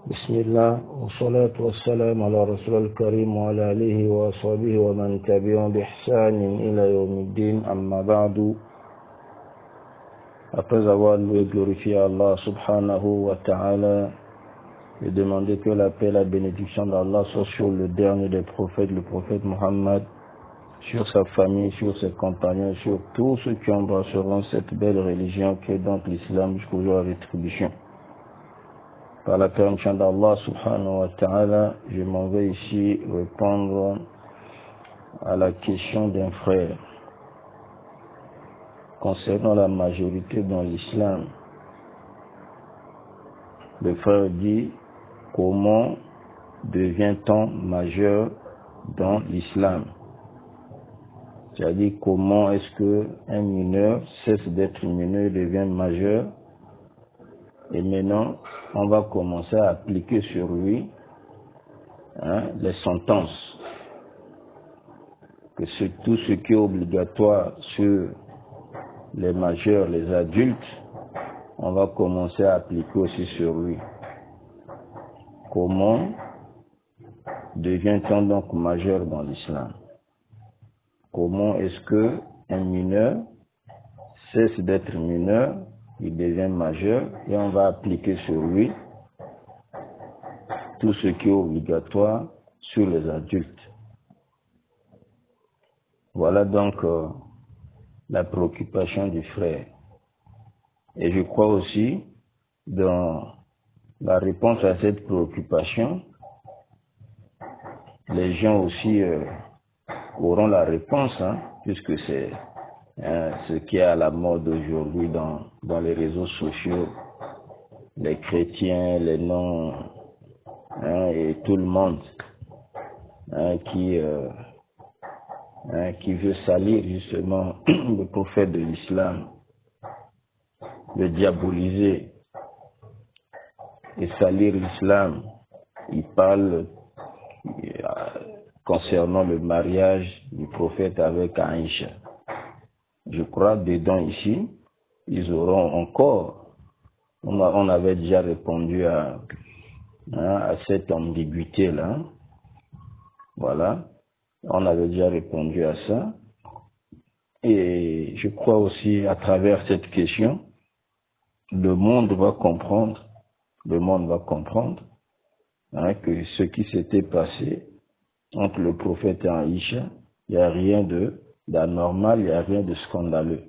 بسم الله والصلاة والسلام على رسول الكريم وعلى آله وصحبه ومن تبعهم بإحسان إلى يوم الدين أما بعد. Après avoir loué glorifié Allah subhanahu wa ta'ala et demandé que la paix et la bénédiction d'Allah soient sur le dernier des prophètes, le prophète Muhammad, sur sa famille, sur ses compagnons, sur tous ceux qui embrasseront cette belle religion qui est donc l'islam jusqu'au jour de la rétribution. Par la permission d'Allah subhanahu wa ta'ala, je m'en vais ici répondre à la question d'un frère concernant la majorité dans l'islam. Le frère dit: comment devient-on majeur dans l'islam? C'est-à-dire, comment est-ce qu'un mineur cesse d'être mineur et devient majeur? Et maintenant, on va commencer à appliquer sur lui les sentences. Que tout ce qui est obligatoire sur les majeurs, les adultes, on va commencer à appliquer aussi sur lui. Comment devient-on donc majeur dans l'islam? Comment est-ce qu'un mineur cesse d'être mineur, il devient majeur, et on va appliquer sur lui tout ce qui est obligatoire sur les adultes. Voilà donc la préoccupation du frère. Et je crois aussi, dans la réponse à cette préoccupation, les gens aussi auront la réponse, puisque c'est ce qui est à la mode aujourd'hui dans les réseaux sociaux, les chrétiens, les non, et tout le monde qui veut salir justement le prophète de l'islam, le diaboliser et salir l'islam. Il parle concernant le mariage du prophète avec Aïcha. Je crois dedans ici, ils auront encore, on avait déjà répondu à cette ambiguïté-là. Voilà, on avait déjà répondu à ça. Et je crois aussi, à travers cette question, le monde va comprendre que ce qui s'était passé entre le prophète et Aïcha, il n'y a rien d'anormal, il n'y a rien de scandaleux.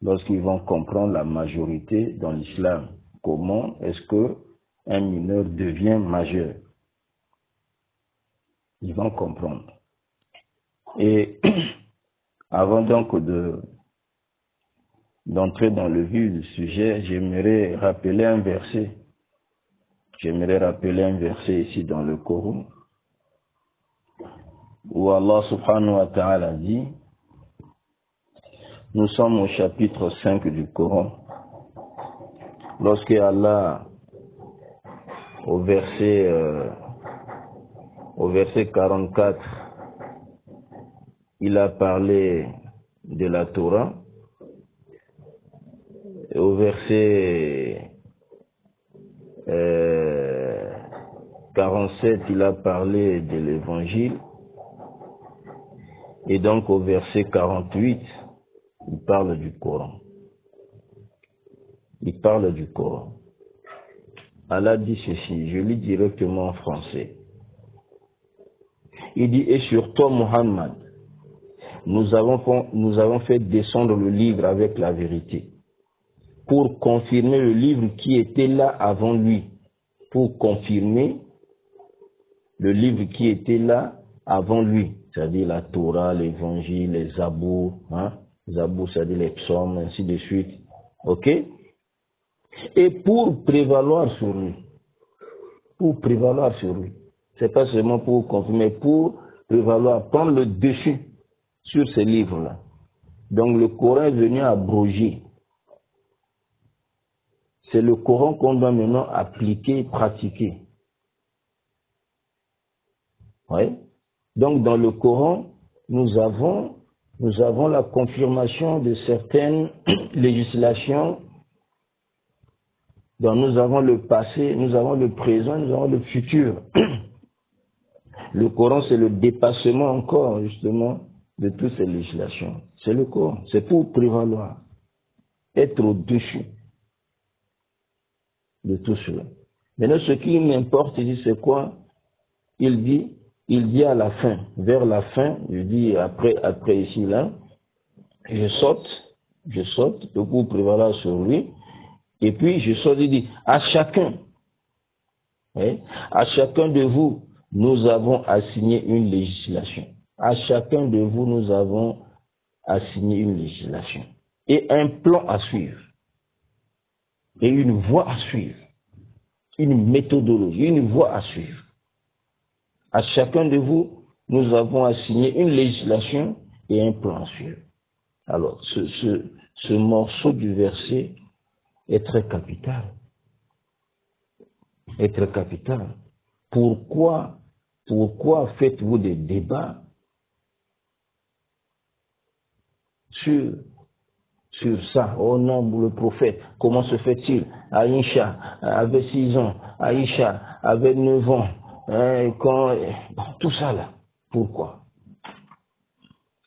Lorsqu'ils vont comprendre la majorité dans l'islam, comment est-ce qu'un mineur devient majeur? Ils vont comprendre. Et avant donc d'entrer dans le vif du sujet, j'aimerais rappeler un verset. Ici dans le Coran, où Allah subhanahu wa ta'ala dit, nous sommes au chapitre 5 du Coran, lorsque Allah, au verset 44, il a parlé de la Torah, et au verset 47, il a parlé de l'évangile, et donc au verset 48, il parle du Coran. Allah dit ceci, je lis directement en français. Il dit: et sur toi, Muhammad, nous avons fait descendre le livre avec la vérité, pour confirmer le livre qui était là avant lui. C'est-à-dire la Torah, l'évangile, les Zabour, Zabour, c'est-à-dire les psaumes, ainsi de suite. Ok? Et pour prévaloir sur lui. C'est pas seulement pour confirmer, pour prévaloir, prendre le dessus sur ces livres-là. Donc le Coran est venu abroger. C'est le Coran qu'on doit maintenant appliquer et pratiquer. Oui. Donc dans le Coran, nous avons la confirmation de certaines législations Donc nous avons le passé, nous avons le présent, nous avons le futur. Le Coran, c'est le dépassement encore, justement, de toutes ces législations. C'est le Coran. C'est pour prévaloir, être au-dessus de tout cela. Maintenant, ce qui m'importe ici, c'est quoi? Il dit à la fin, vers la fin, il dit après ici, là, je saute, pour prévaloir sur lui, et puis je saute, il dit, à chacun de vous, nous avons assigné une législation. À chacun de vous, nous avons assigné une législation. Et un plan à suivre. Et une voie à suivre. Une méthodologie, une voie à suivre. À chacun de vous, nous avons assigné une législation et un plan à suivre. Alors, ce morceau du verset est très capital. Est très capital. Pourquoi faites-vous des débats sur ça? Oh non, le prophète, comment se fait-il? Aïcha avait 6 ans, Aïcha avait 9 ans, tout ça là. Pourquoi?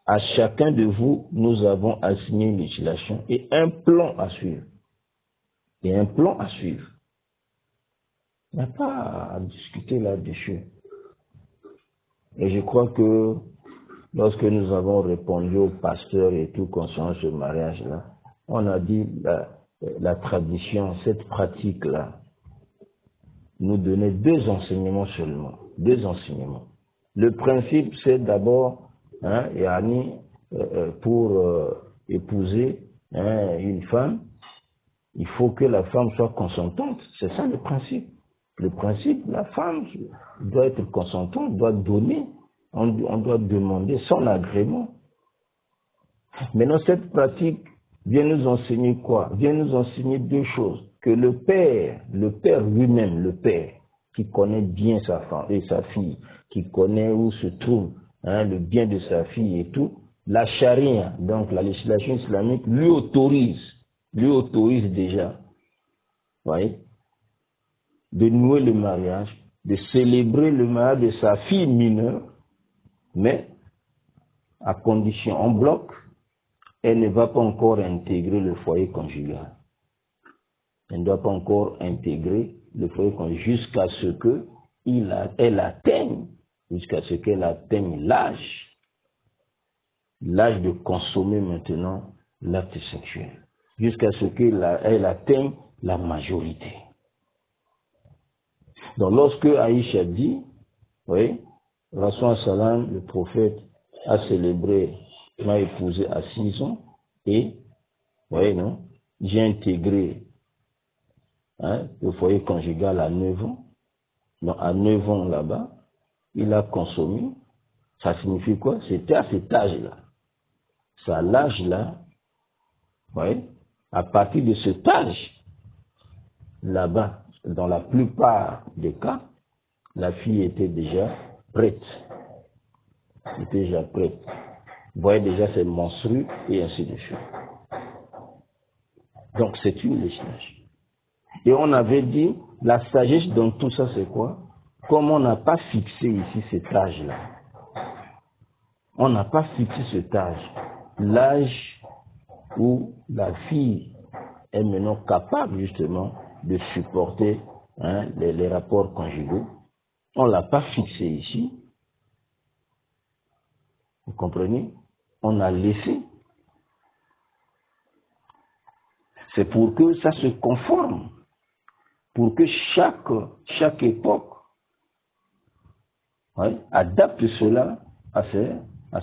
À chacun de vous, nous avons assigné une législation et un plan à suivre. Et un plan à suivre. Il n'y a pas à discuter là-dessus. Et je crois que lorsque nous avons répondu aux pasteurs et tout concernant ce mariage-là, on a dit la tradition, cette pratique-là, nous donnait 2 enseignements seulement. 2 enseignements. Le principe, c'est d'abord, pour épouser une femme, il faut que la femme soit consentante. C'est ça le principe. Le principe, la femme doit être consentante, doit donner, on doit demander son agrément. Maintenant, cette pratique vient nous enseigner quoi? Vient nous enseigner 2 choses. Que le père lui-même, le père, qui connaît bien sa femme et sa fille, qui connaît où se trouve le bien de sa fille et tout, la charia, donc la législation islamique, lui autorise déjà, voyez, de nouer le mariage, de célébrer le mariage de sa fille mineure, mais à condition, en bloc, elle ne va pas encore intégrer le foyer conjugal. Elle ne doit pas encore intégrer le foyer conjugal jusqu'à ce qu'elle atteigne l'âge de consommer maintenant l'acte sexuel, jusqu'à ce qu'elle atteigne la majorité. Donc lorsque Aïcha dit, oui, Rasul salam, le prophète a célébré, m'a épousé à 6 ans et, oui, non, j'ai intégré le foyer conjugal à 9 ans. Donc à 9 ans là-bas, il a consommé. Ça signifie quoi? C'était à cet âge-là. C'est à l'âge-là, oui, à partir de cet âge, là-bas, dans la plupart des cas, la fille était déjà prête. Vous voyez déjà ses menstrues et ainsi de suite. Donc c'est une législation. Et on avait dit, la sagesse dans tout ça c'est quoi? Comme on n'a pas fixé ici cet âge-là. On n'a pas fixé cet âge. L'âge où la fille est maintenant capable justement de supporter les rapports conjugaux. On ne l'a pas fixé ici. Vous comprenez? On a laissé. C'est pour que ça se conforme. Pour que chaque époque adapte cela à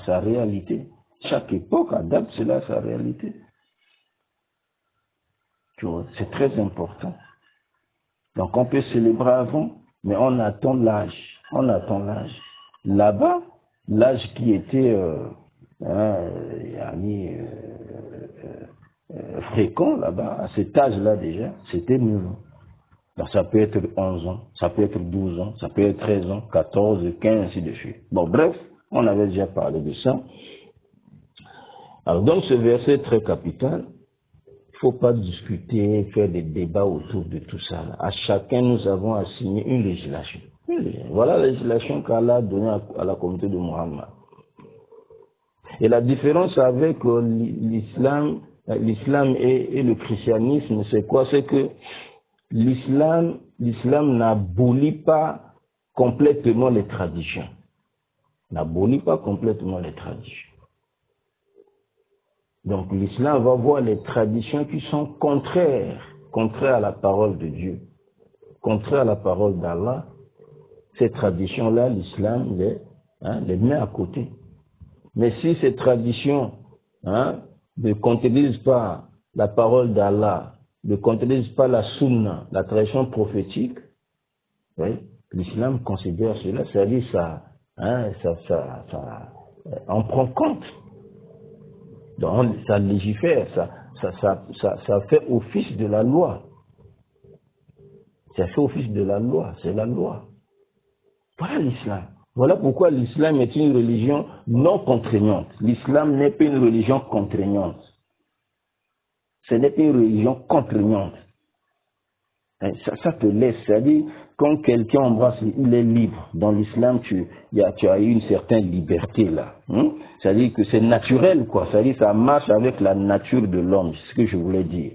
sa réalité. Chaque époque adapte cela à sa réalité. C'est très important. Donc on peut célébrer avant, mais on attend l'âge. Là-bas, l'âge qui était fréquent là-bas, à cet âge-là déjà, c'était 9 ans. Donc ça peut être 11 ans, ça peut être 12 ans, ça peut être 13 ans, 14, 15, ainsi de suite. Bon, bref, on avait déjà parlé de ça. Alors donc ce verset est très capital. faut pas discuter, faire des débats autour de tout ça. Là. À chacun, nous avons assigné une législation. Voilà la législation qu'Allah a donnée à la communauté de Muhammad. Et la différence avec l'islam et le christianisme, c'est quoi? C'est que l'islam n'abolit pas complètement les traditions. N'abolit pas complètement les traditions. Donc l'islam va voir les traditions qui sont contraires à la parole de Dieu, contraires à la parole d'Allah. Ces traditions-là, l'islam les met à côté. Mais si ces traditions ne contredisent pas la parole d'Allah, ne contredisent pas la sunna, la tradition prophétique, oui, l'islam considère cela, c'est-à-dire ça en prend compte. Donc ça légifère, ça fait office de la loi. Ça fait office de la loi, c'est la loi. Voilà l'islam. Voilà pourquoi l'islam est une religion non contraignante. L'islam n'est pas une religion contraignante. Ce n'est pas une religion contraignante. Ça te laisse, c'est-à-dire, quand quelqu'un embrasse, il est libre. Dans l'islam, tu as eu une certaine liberté là. C'est-à-dire que c'est naturel, quoi. C'est-à-dire que ça marche avec la nature de l'homme, c'est ce que je voulais dire.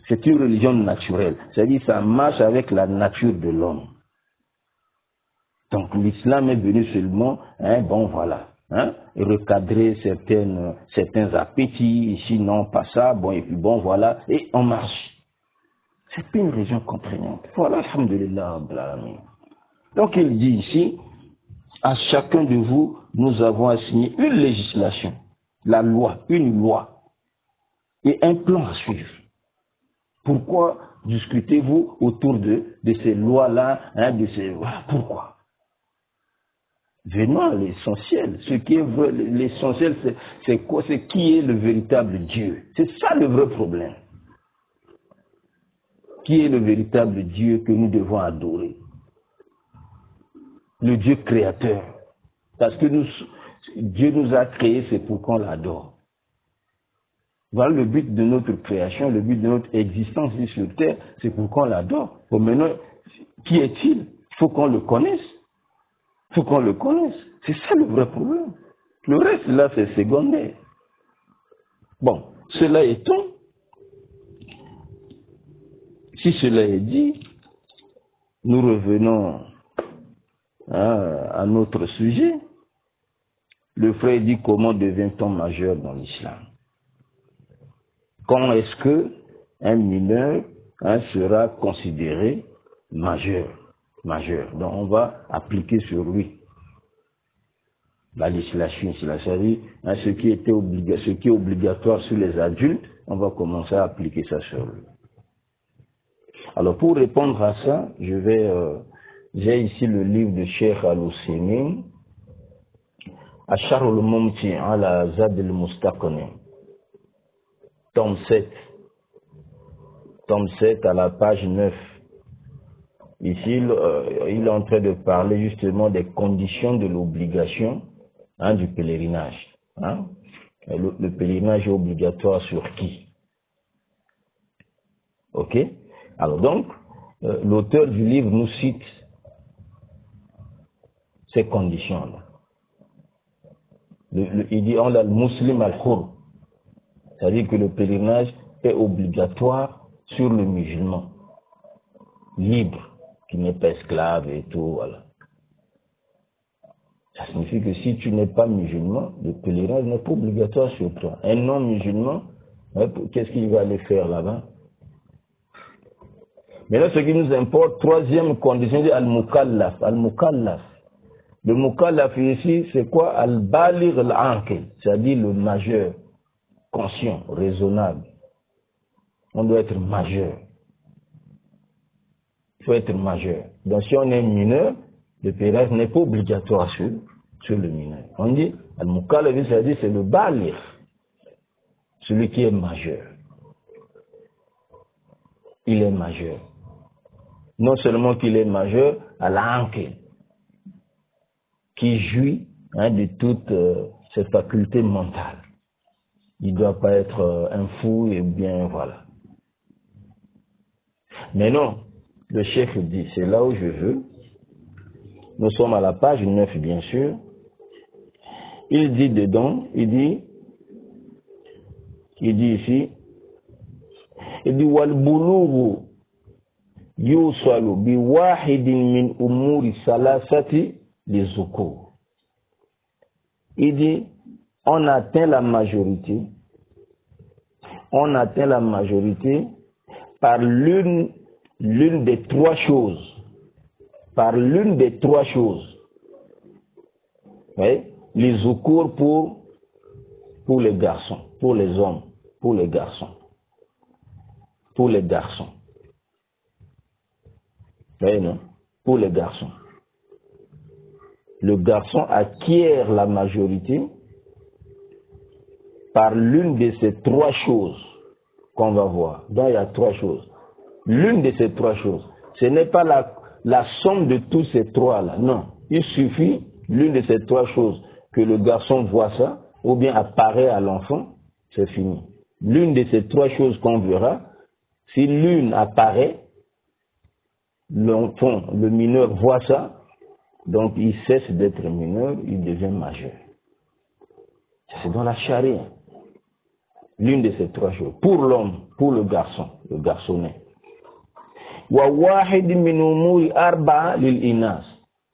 C'est une religion naturelle. C'est-à-dire que ça marche avec la nature de l'homme. Donc l'islam est venu seulement, recadrer certains appétits, ici non, pas ça, et puis voilà, et on marche. C'est pas une religion contraignante. Voilà, alhamdulillah. Donc il dit ici, à chacun de vous, nous avons assigné une législation, la loi, une loi, et un plan à suivre. Pourquoi discutez-vous autour de ces lois-là, pourquoi? Venons à l'essentiel. L'essentiel, c'est quoi? C'est qui est le véritable Dieu. C'est ça le vrai problème. Qui est le véritable Dieu que nous devons adorer? Le Dieu créateur. Parce que Dieu nous a créés, c'est pour qu'on l'adore. Voilà le but de notre création, le but de notre existence ici sur terre, c'est pour qu'on l'adore. Bon, maintenant, qui est-il? Il faut qu'on le connaisse. Il faut qu'on le connaisse. C'est ça le vrai problème. Le reste, là, c'est secondaire. Bon, cela étant, si cela est dit, nous revenons à notre sujet. Le frère dit comment devient-on majeur dans l'islam? Quand est-ce que un mineur sera considéré majeur? Donc on va appliquer sur lui la législation, c'est-à-dire ce qui est obligatoire sur les adultes, on va commencer à appliquer ça sur lui. Alors pour répondre à ça, j'ai ici le livre de Cheikh Al-Husseini, Ashar al-Mumti ala Zad al-Mustaqni, tome 7 à la page 9. Ici, il est en train de parler justement des conditions de l'obligation du pèlerinage. Le pèlerinage est obligatoire sur qui? Ok? Alors donc, l'auteur du livre nous cite ces conditions-là. Il dit, on a le musulman al-khur, c'est-à-dire que le pèlerinage est obligatoire sur le musulman, libre, qui n'est pas esclave et tout, voilà. Ça signifie que si tu n'es pas musulman, le pèlerinage n'est pas obligatoire sur toi. Un non-musulman, qu'est-ce qu'il va aller faire là-bas? Mais là, ce qui nous importe, troisième condition, c'est al-mukallaf. Al-mukallaf. Le mukallaf ici, c'est quoi? Al-baligh al-aqil, c'est-à-dire le majeur, conscient, raisonnable. On doit être majeur. Il faut être majeur. Donc si on est mineur, le pèlerinage n'est pas obligatoire sur le mineur. On dit, al-mukallaf, c'est-à-dire c'est le baligh, celui qui est majeur. Il est majeur. Non seulement qu'il est majeur, al-aqil, qui jouit de toutes ses facultés mentales. Il ne doit pas être un fou et bien voilà. Mais non, le chef dit, c'est là où je veux. Nous sommes à la page 9, bien sûr. Il dit dedans, il dit ici, il dit wal bulughu yusalu bi wahidin min umuri salasati li zukur. Il dit on atteint la majorité par l'une des trois choses. Par l'une des trois choses. Oui? Les zukur pour les garçons, pour les hommes, pour les garçons. Pour les garçons. Oui, non? Pour les garçons. Le garçon acquiert la majorité par l'une de ces trois choses qu'on va voir. Donc il y a trois choses. L'une de ces trois choses. Ce n'est pas la somme de tous ces trois-là. Non. Il suffit l'une de ces trois choses que le garçon voit ça, ou bien apparaît à l'enfant, c'est fini. L'une de ces trois choses qu'on verra, si l'une apparaît, l'enfant, le mineur voit ça, donc il cesse d'être mineur, il devient majeur. C'est dans la charia. L'une de ces trois choses. Pour l'homme, pour le garçonnet.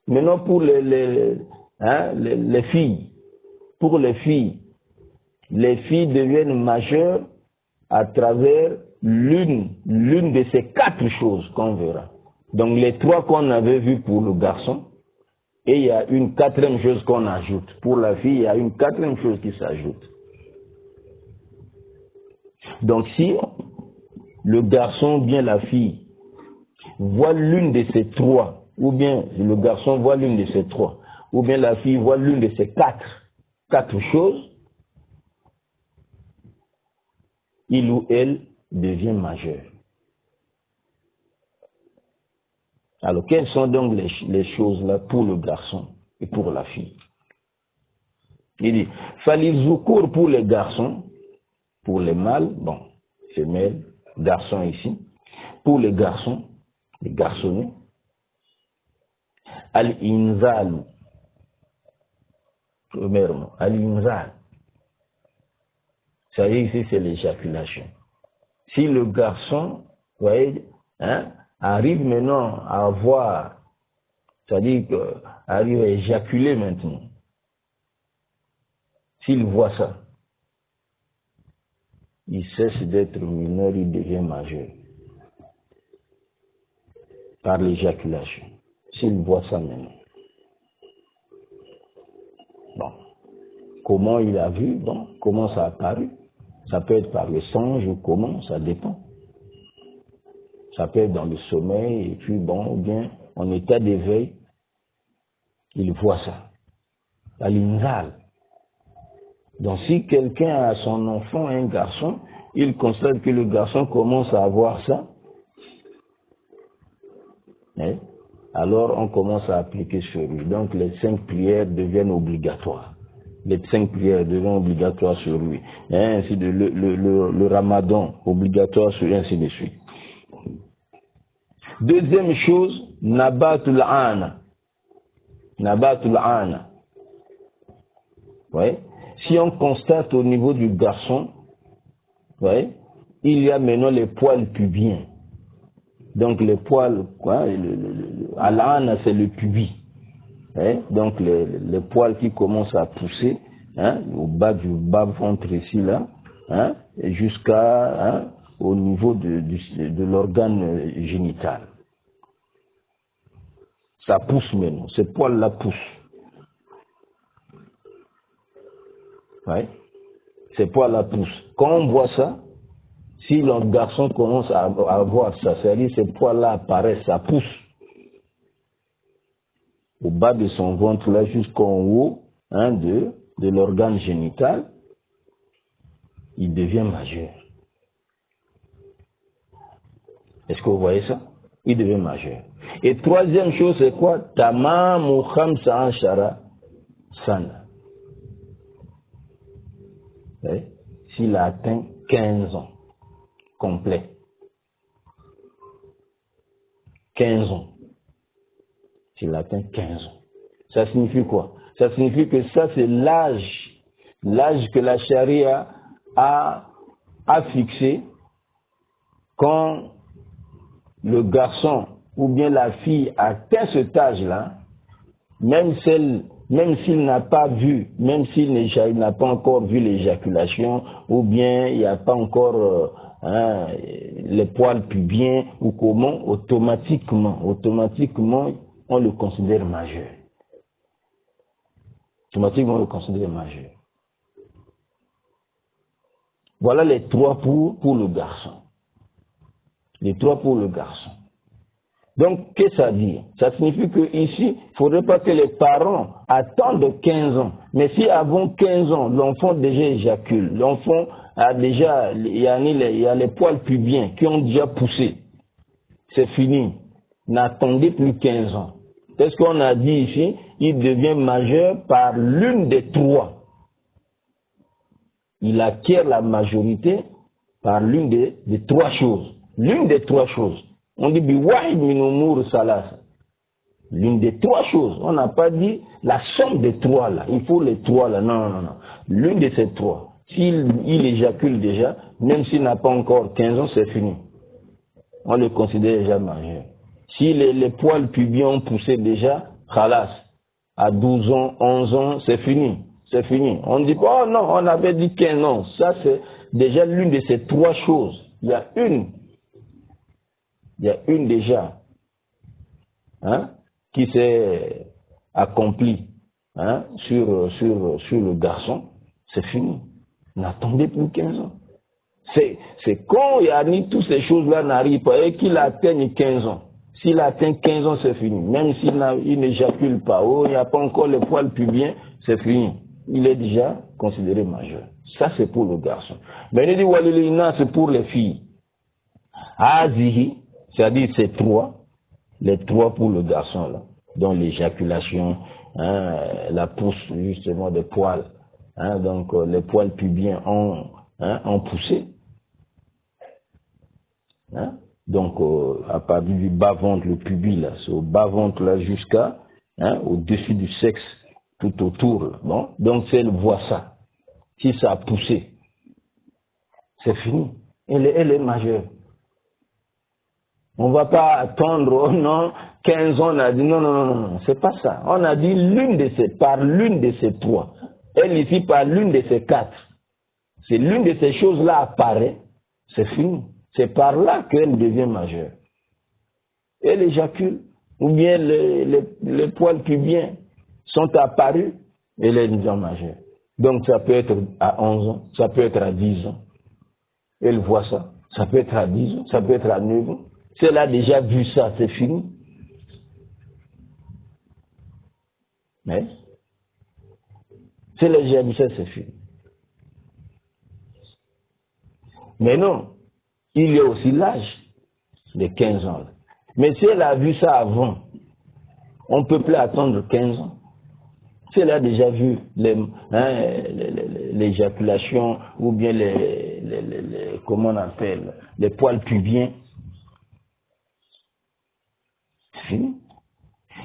Maintenant pour les filles. Pour les filles deviennent majeures à travers l'une de ces quatre choses qu'on verra. Donc les trois qu'on avait vues pour le garçon, et il y a une quatrième chose qu'on ajoute. Pour la fille, il y a une quatrième chose qui s'ajoute. Donc si le garçon ou bien la fille voit l'une de ces trois, ou bien le garçon voit l'une de ces trois, ou bien la fille voit l'une de ces quatre choses, il ou elle devient majeur. Alors, quelles sont donc les choses là pour le garçon et pour la fille? Il dit, fallait zukur pour les garçons, pour les mâles, bon, femelles, garçons ici, pour les garçons, les garçonnets, al-inzal, premièrement, al-inzal. Ça y est, ici, c'est l'éjaculation. Si le garçon, vous voyez, arrive maintenant à avoir, c'est-à-dire arrive à éjaculer maintenant, s'il voit ça, il cesse d'être mineur, il devient majeur. Par l'éjaculation. S'il voit ça maintenant. Bon. Comment il a vu? Bon. Comment ça a apparu? Ça peut être par le songe ou comment, ça dépend. Ça peut être dans le sommeil, et puis bon, ou bien en état d'éveil, il voit ça. À l'inzal. Donc si quelqu'un a son enfant, un garçon, il constate que le garçon commence à avoir ça, alors on commence à appliquer sur lui. Donc les 5 prières deviennent obligatoires. Les 5 prières deviennent obligatoires sur lui. Et ainsi de le ramadan obligatoire sur lui, ainsi de suite. Deuxième chose, nabatul ana. Nabatul ana. Ouais. Si on constate au niveau du garçon, ouais, il y a maintenant les poils pubiens. Donc les poils, quoi, al-ana c'est le pubis. Donc les poils qui commencent à pousser, au bas du bas-ventre ici là, jusqu'à au niveau de l'organe génital. Ça pousse maintenant, ces poils-là poussent. Ouais. Ces poils-là poussent. Quand on voit ça, si le garçon commence à voir ça, c'est-à-dire ces poils-là apparaissent, ça pousse. Au bas de son ventre, là, jusqu'en haut de l'organe génital, il devient majeur. Est-ce que vous voyez ça? Il devient majeur. Et troisième chose, c'est quoi? Tamamu khamsa ashara sana. s'il a atteint 15 ans complet. 15 ans. S'il atteint 15 ans. Ça signifie quoi? Ça signifie que ça, c'est l'âge que la charia a fixé quand le garçon ou bien la fille atteint cet âge-là, même s'il n'a pas vu, même s'il n'a pas encore vu l'éjaculation, ou bien il n'y a pas encore les poils pubiens, ou comment, automatiquement, on le considère majeur. Automatiquement, on le considère majeur. Voilà les 3 pour le garçon. Les 3 pour le garçon. Donc, qu'est-ce que ça dit? Ça signifie qu'ici, il ne faudrait pas que les parents attendent 15 ans. Mais si avant 15 ans, l'enfant déjà éjacule, l'enfant a déjà, il y a les poils pubiens qui ont déjà poussé, c'est fini. N'attendez plus 15 ans. Qu'est-ce qu'on a dit ici? Il devient majeur par l'une des 3. Il acquiert la majorité par l'une des 3 choses. L'une des 3 choses. On dit biwahid min umur salas. L'une des 3 choses. On n'a pas dit la somme des 3 là. Il faut les 3 là. Non. L'une de ces 3. S'il éjacule déjà, même s'il n'a pas encore 15 ans, c'est fini. On le considère déjà majeur. Si les poils pubiens ont poussé déjà, khalas. À 12 ans, 11 ans, c'est fini. C'est fini. On ne dit pas, oh non, on avait dit 15 ans. Ça, c'est déjà l'une de ces 3 choses. Il y a une déjà qui s'est accomplie sur le garçon. C'est fini. N'attendez plus 15 ans. C'est quand toutes ces choses-là n'arrivent pas et qu'il atteigne 15 ans. S'il atteint 15 ans, c'est fini. Même s'il n'éjacule pas, il n'y a pas encore les poils pubiens, c'est fini. Il est déjà considéré majeur. Ça, c'est pour le garçon. Mais il dit, walilina, c'est pour les filles. Azihi, c'est-à-dire ces 3, les 3 pour le garçon, là, dont l'éjaculation, la pousse justement des poils, donc les poils pubiens ont poussé. Donc à partir du bas-ventre, le pubis, là, c'est au bas-ventre là jusqu'à au-dessus du sexe, tout autour. Là, bon? Donc si elle voit ça, si ça a poussé, c'est fini. Elle est majeure. On ne va pas attendre, oh non, 15 ans, on a dit non, c'est pas ça. On a dit par l'une de ces 3. Elle ici par l'une de ces 4. C'est l'une de ces choses-là apparaît, c'est fini. C'est par là qu'elle devient majeure. Elle éjacule, ou bien les poils pubiens sont apparus, elle est déjà majeure. Donc ça peut être à 11 ans, ça peut être à 10 ans. Elle voit ça. Ça peut être à 10 ans, ça peut être à 9 ans. Si elle a déjà vu ça, c'est fini. Mais si elle a déjà vu ça, c'est fini. Mais non, il y a aussi l'âge de 15 ans. Mais si elle a vu ça avant, on ne peut plus attendre 15 ans. Si elle a déjà vu l'éjaculation ou bien comment on appelle, les poils pubiens, c'est fini.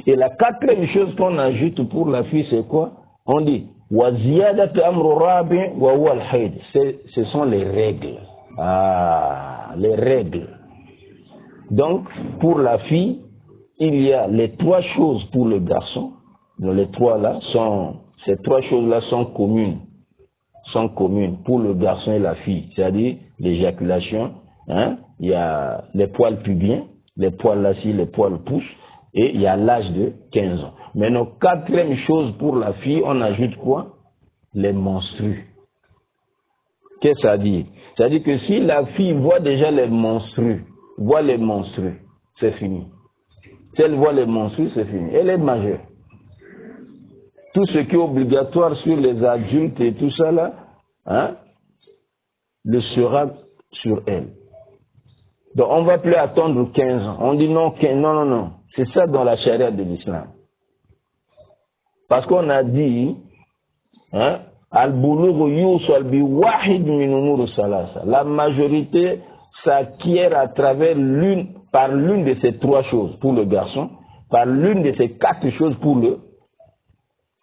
Et la 4e chose qu'on ajoute pour la fille, c'est quoi? On dit, ce sont les règles. Les règles. Donc, pour la fille, il y a les 3 choses pour le garçon. Donc, ces 3 choses-là sont communes. Pour le garçon et la fille. C'est-à-dire l'éjaculation, il y a les poils pubiens, les poils là-ci, les poils poussent, et il y a l'âge de 15 ans. Maintenant, 4e chose pour la fille, on ajoute quoi? Les menstrues. Qu'est-ce que ça dit? Ça dit que si la fille voit déjà les menstrues, c'est fini. Si elle voit les menstrues, c'est fini. Elle est majeure. Tout ce qui est obligatoire sur les adultes et tout ça là, le sera sur elle. Donc on ne va plus attendre 15 ans. On dit non. C'est ça dans la charia de l'islam. Parce qu'on a dit, La majorité s'acquiert à travers par l'une de ces trois choses pour le garçon, par l'une de ces quatre choses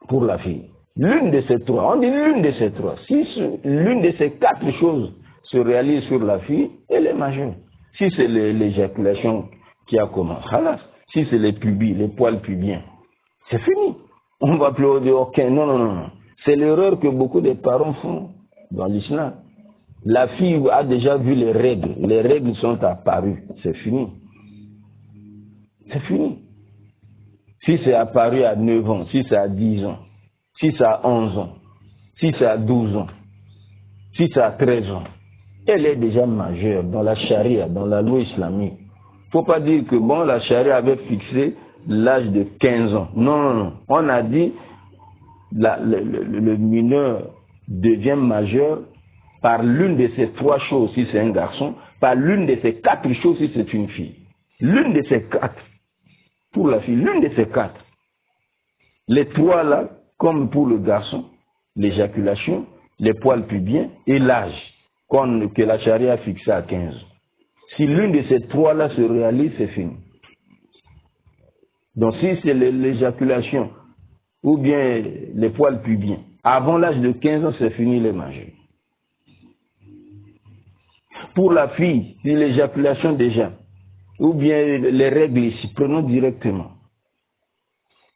pour la fille. L'une de ces trois, on dit l'une de ces trois. Si l'une de ces quatre choses se réalise sur la fille, elle est majeure. Si c'est l'éjaculation qui a commencé, si c'est les pubis, les poils pubiens, c'est fini. On va plus dire ok, non. C'est l'erreur que beaucoup de parents font dans l'islam. La fille a déjà vu les règles sont apparues, c'est fini. C'est fini. Si c'est apparu à 9 ans, si c'est à 10 ans, si c'est à 11 ans, si c'est à 12 ans, si c'est à 13 ans, elle est déjà majeure dans la charia, dans la loi islamique. Il ne faut pas dire que bon, la charia avait fixé l'âge de 15 ans. Non. On a dit le mineur devient majeur par l'une de ces trois choses si c'est un garçon, par l'une de ces quatre choses si c'est une fille. L'une de ces quatre, pour la fille, l'une de ces quatre. Les trois là, comme pour le garçon, l'éjaculation, les poils pubiens et l'âge que la charia a fixé à 15. Si l'une de ces trois là se réalise, c'est fini. Donc si c'est l'éjaculation ou bien les poils pubiens, avant l'âge de 15 ans, c'est fini les majeurs. Pour la fille, si l'éjaculation déjà, ou bien les règles ici, prenons directement.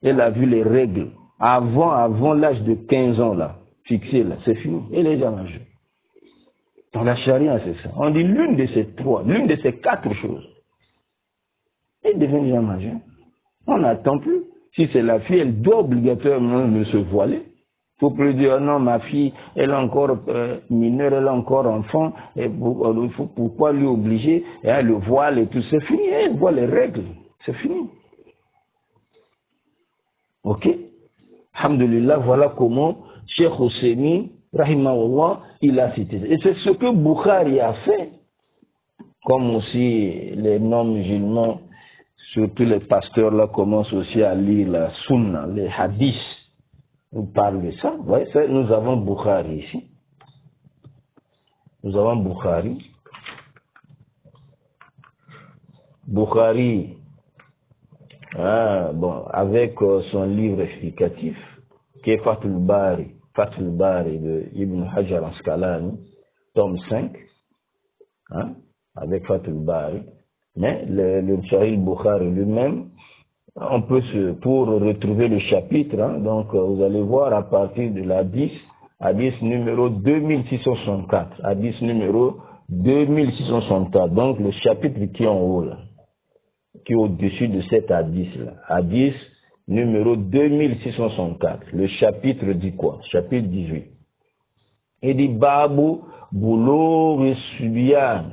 Elle a vu les règles avant l'âge de 15 ans là, fixé là, c'est fini, elle est déjà majeure. Dans la charia, c'est ça. On dit l'une de ces trois, l'une de ces quatre choses, elle devient déjà majeure. On n'attend plus. Si c'est la fille, elle doit obligatoirement se voiler. Il ne faut plus dire, non, ma fille, elle est encore mineure, elle est encore enfant, et pourquoi lui obliger, et le voile et tout, c'est fini, elle voit les règles, c'est fini. Ok? Alhamdulillah, voilà comment Cheikh Hosseini, rahimahullah, il a cité. Et c'est ce que Bukhari a fait, comme aussi les non-musulmans, surtout les pasteurs là, commencent aussi à lire la sunna, les hadiths. Nous parlons de ça. Ouais, nous avons Bukhari ici. Nous avons Bukhari. Bukhari, avec son livre explicatif, qui est Fathul Bari de Ibn Hajar al-Asqalani, tome 5, avec Fathul Bari. Mais le Sahih Bukhari lui-même, on peut pour retrouver le chapitre, donc vous allez voir à partir de la 10, hadith numéro 2664, hadith numéro 2664, donc le chapitre qui est en haut là, qui est au-dessus de cet hadith là, hadith numéro 2664, le chapitre dit quoi? Chapitre 18. Il dit Babu Boulogh Subyan,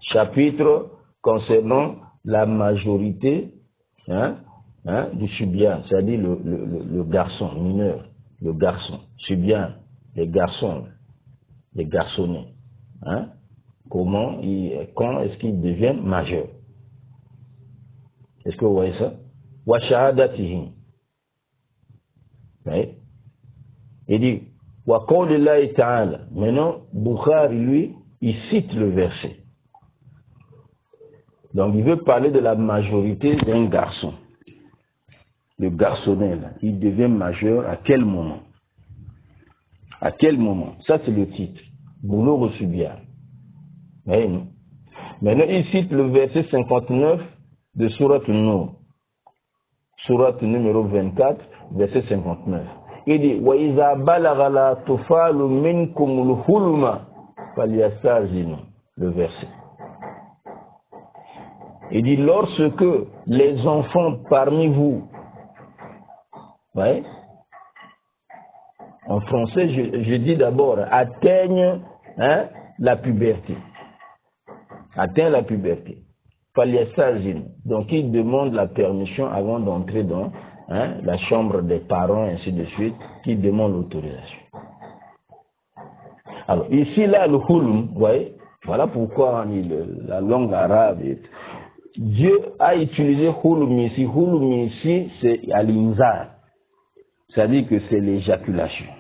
chapitre concernant la majorité du subyan, c'est-à-dire le garçon mineur, le garçon, subyan, les garçons, les garçonnets. Quand est-ce qu'ils deviennent majeurs? Est-ce que vous voyez ça? Wa shahadatihim. Il dit Wa qawlillahi ta'ala. Maintenant, Bukhari, lui, il cite le verset. Donc, il veut parler de la majorité d'un garçon. Le garçonnet, là, il devient majeur à quel moment? À quel moment? Ça, c'est le titre. Boulogh Subyan. Maintenant, il cite le verset 59 de Surat An-Nur. Surat numéro 24, verset 59. Il dit Wa iza balagha la tufalu minkumul hulma falyastazinu. Le verset. Il dit lorsque les enfants parmi vous, en français je dis d'abord atteignent la puberté. Atteignent la puberté. Donc ils demandent la permission avant d'entrer dans la chambre des parents, ainsi de suite, qui demandent l'autorisation. Alors ici là le hulm, vous voyez, voilà pourquoi la langue arabe Dieu a utilisé hulm ici. Hulm ici, c'est al-inzar. C'est-à-dire que c'est l'éjaculation.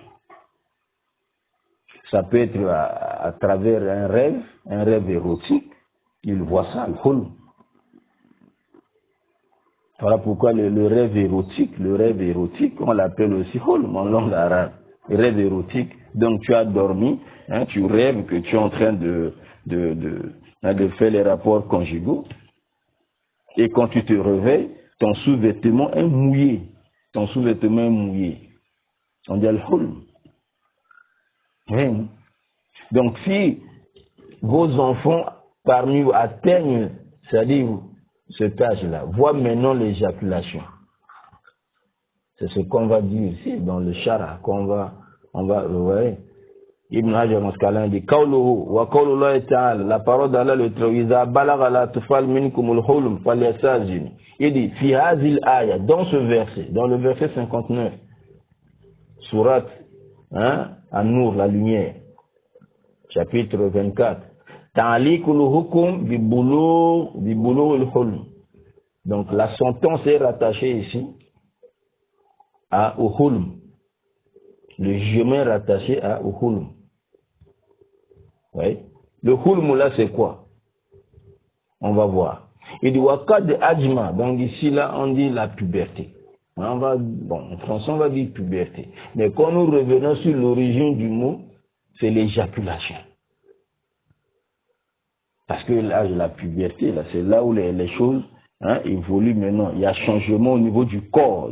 Ça peut être à travers un rêve érotique. Il voit ça, le hulm. Voilà pourquoi le rêve érotique, on l'appelle aussi hulm en langue arabe. Le rêve érotique. Donc tu as dormi, hein, tu rêves que tu es en train de faire les rapports conjugaux. Et quand tu te réveilles, ton sous-vêtement est mouillé. On dit al-hulm. Oui. Donc si vos enfants parmi vous atteignent, c'est-à-dire cet âge-là, voient maintenant l'éjaculation. C'est ce qu'on va dire ici dans le shara, on va ouais. Ibn Hajar Maskalin dit qawluhu wa qawlullahi ta'ala, la parole d'Allah le très iza balagha la tufal minkumul hulm falyastazin. Il dit fi hadhihi al-aya, dans ce verset, dans le verset 59, sourate An-Nur, la lumière, chapitre 24, ta'liqul hukm bi bulugh al-hulm. Donc la sentence est rattachée ici au hulm. Le jugement est rattaché au hulm. Oui. Le hulm là c'est quoi? On va voir. Il dit waqad ajma. Donc ici là on dit la puberté. En français on va dire puberté. Mais quand nous revenons sur l'origine du mot, c'est l'éjaculation. Parce que l'âge de la puberté, là, c'est là où les choses évoluent maintenant. Il y a changement au niveau du corps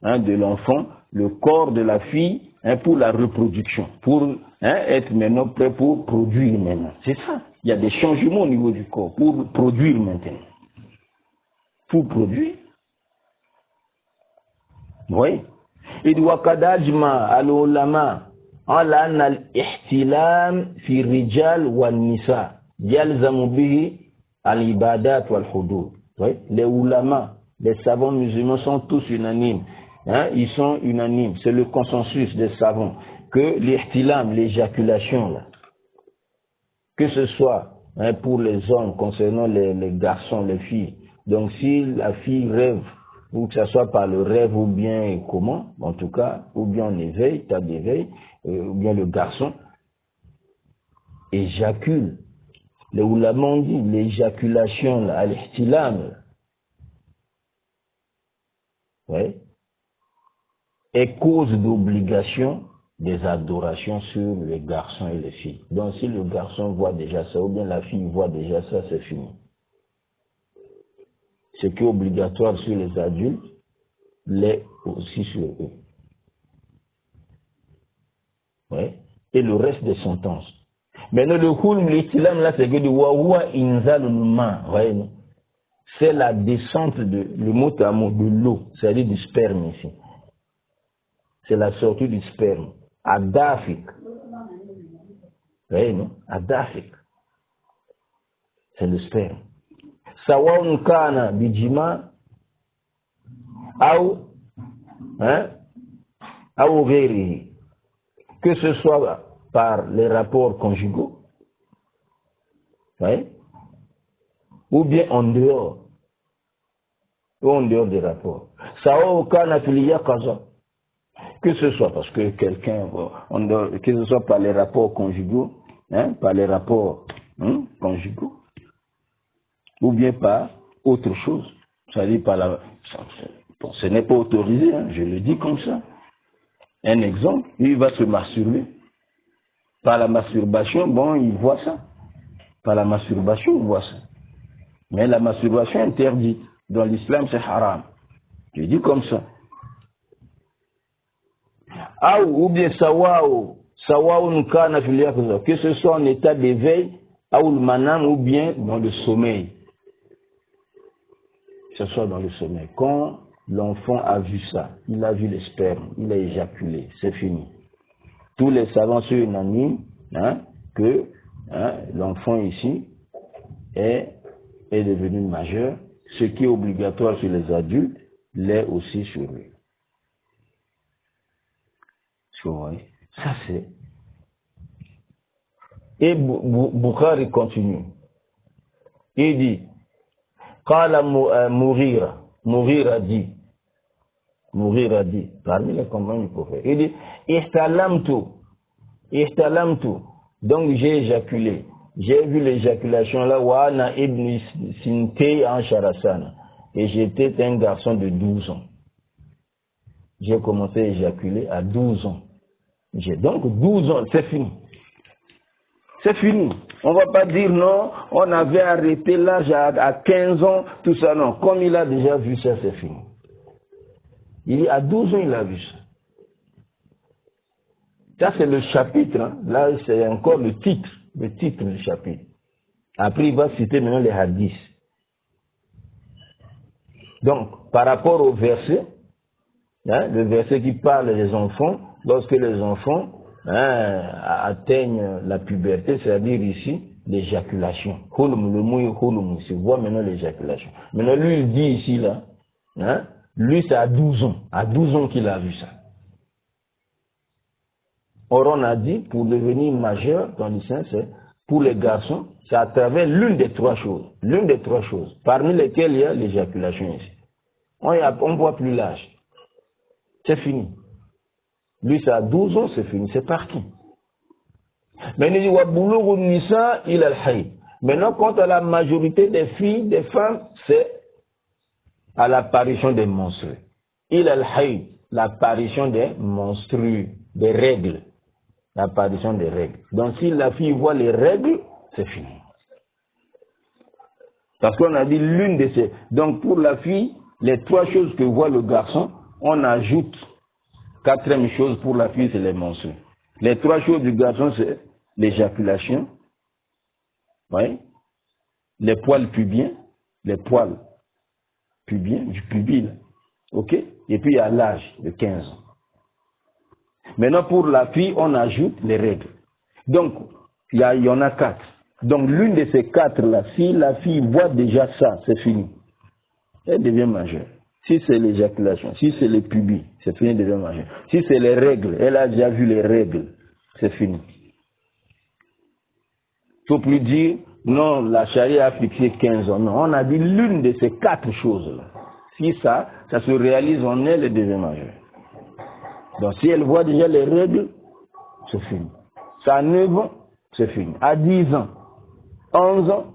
de l'enfant, le corps de la fille pour la reproduction, pour être maintenant prêt pour produire maintenant. C'est ça. Il y a des changements au niveau du corps pour produire maintenant. Pour produire. Oui. Il dit وَقَدْ أَجْمَعَ الْعُلَمَاءُ عَلَى أَنَّ الْاحْتِلَامَ فِي الرِّجَالِ وَالنِّسَاءِ يَلْزَمُ بِهِ الْعِبَادَاتُ وَالْحُدُودُ. Oui. Les ulama, les savants musulmans sont tous unanimes. Ils sont unanimes. C'est le consensus des savants que l'ihtilam, l'éjaculation, là, que ce soit pour les hommes concernant les garçons, les filles. Donc si la fille rêve, ou que ce soit par le rêve ou bien comment, en tout cas, ou bien en éveil, état d'éveil, ou bien le garçon éjacule. Les ulama ont dit l'éjaculation, l'ihtilam, ouais, est cause d'obligation des adorations sur les garçons et les filles. Donc si le garçon voit déjà ça, ou bien la fille voit déjà ça, c'est fini. Ce qui est obligatoire sur les adultes l'est aussi sur eux. Ouais. Et le reste des sentences. Maintenant, le hulm, l'ihtilam, là, c'est que du wawa inzalul ma. C'est la descente le mot à mot de l'eau, c'est-à-dire du sperme ici. C'est la sortie du sperme. Adafik. Oui, non? Adafik. C'est le sperme. Sawaun kana bijima ou ghairihi. Que ce soit par les rapports conjugaux, oui, ou bien en dehors des rapports. Sawaun kana fil yaqaza. Que ce soit parce que quelqu'un, que ce soit par les rapports conjugaux, par les rapports conjugaux, ou bien par autre chose. C'est-à-dire par la... Bon, ce n'est pas autorisé, je le dis comme ça. Un exemple, il va se masturber. Par la masturbation, bon, il voit ça. Par la masturbation, il voit ça. Mais la masturbation est interdite. Dans l'islam, c'est haram. Je dis comme ça. Ou bien sawaun kana fil yaqza, que ce soit en état d'éveil, ou le manam, ou bien dans le sommeil. Que ce soit dans le sommeil. Quand l'enfant a vu ça, il a vu le sperme, il a éjaculé, c'est fini. Tous les savants sont unanimes que l'enfant ici est devenu majeur. Ce qui est obligatoire sur les adultes l'est aussi sur lui. Ça c'est. Et Bukhari continue. Il dit, Qala Mughira dit, parmi les compagnons du prophète, il dit, Ihtalamtu ihtalamtu, donc j'ai éjaculé. J'ai vu l'éjaculation là, wa ana ibn sintay an sharasana. Et j'étais un garçon de 12 ans. J'ai commencé à éjaculer à 12 ans. J'ai donc 12 ans, c'est fini. C'est fini. On ne va pas dire non, on avait arrêté l'âge à 15 ans, tout ça, non. Comme il a déjà vu ça, c'est fini. Il à 12 ans, il a vu ça. Ça, c'est le chapitre. Hein. Là, c'est encore le titre du chapitre. Après, il va citer maintenant les hadiths. Donc, par rapport au verset, hein, le verset qui parle des enfants, lorsque les enfants atteignent la puberté, c'est-à-dire ici, l'éjaculation. Le mot hulum, c'est voir maintenant l'éjaculation. Maintenant, lui, il dit ici, là, hein, lui, c'est à 12 ans. À 12 ans qu'il a vu ça. Or, on a dit, pour devenir majeur dans l'islam, c'est pour les garçons, c'est à travers l'une des trois choses. L'une des trois choses, parmi lesquelles il y a l'éjaculation ici. On ne voit plus l'âge. C'est fini. Lui, c'est à 12 ans, c'est fini, c'est parti. Mais il dit, maintenant, quant à la majorité des filles, des femmes, c'est à l'apparition des menstrues. Il al-hayy, l'apparition des menstrues, des règles. L'apparition des règles. Donc, si la fille voit les règles, c'est fini. Parce qu'on a dit l'une de ces. Donc, pour la fille, les trois choses que voit le garçon, on ajoute quatrième chose pour la fille, c'est les menstrues. Les trois choses du garçon, c'est l'éjaculation, oui, les poils pubiens, du pubile, ok, et puis il y a l'âge de 15 ans. Maintenant, pour la fille, on ajoute les règles. Donc, il y en a 4. Donc, l'une de ces 4-là, si la fille voit déjà ça, c'est fini. Elle devient majeure. Si c'est l'éjaculation, si c'est les pubis, c'est fini, elle devient majeure. Si c'est les règles, elle a déjà vu les règles, c'est fini. Il ne faut plus dire, non, la charia a fixé 15 ans. Non, on a dit l'une de ces 4 choses-là. Si ça se réalise en elle, elle devient majeure. Donc, si elle voit déjà les règles, c'est fini. Ça à 9 ans, c'est fini. À 10 ans, 11 ans,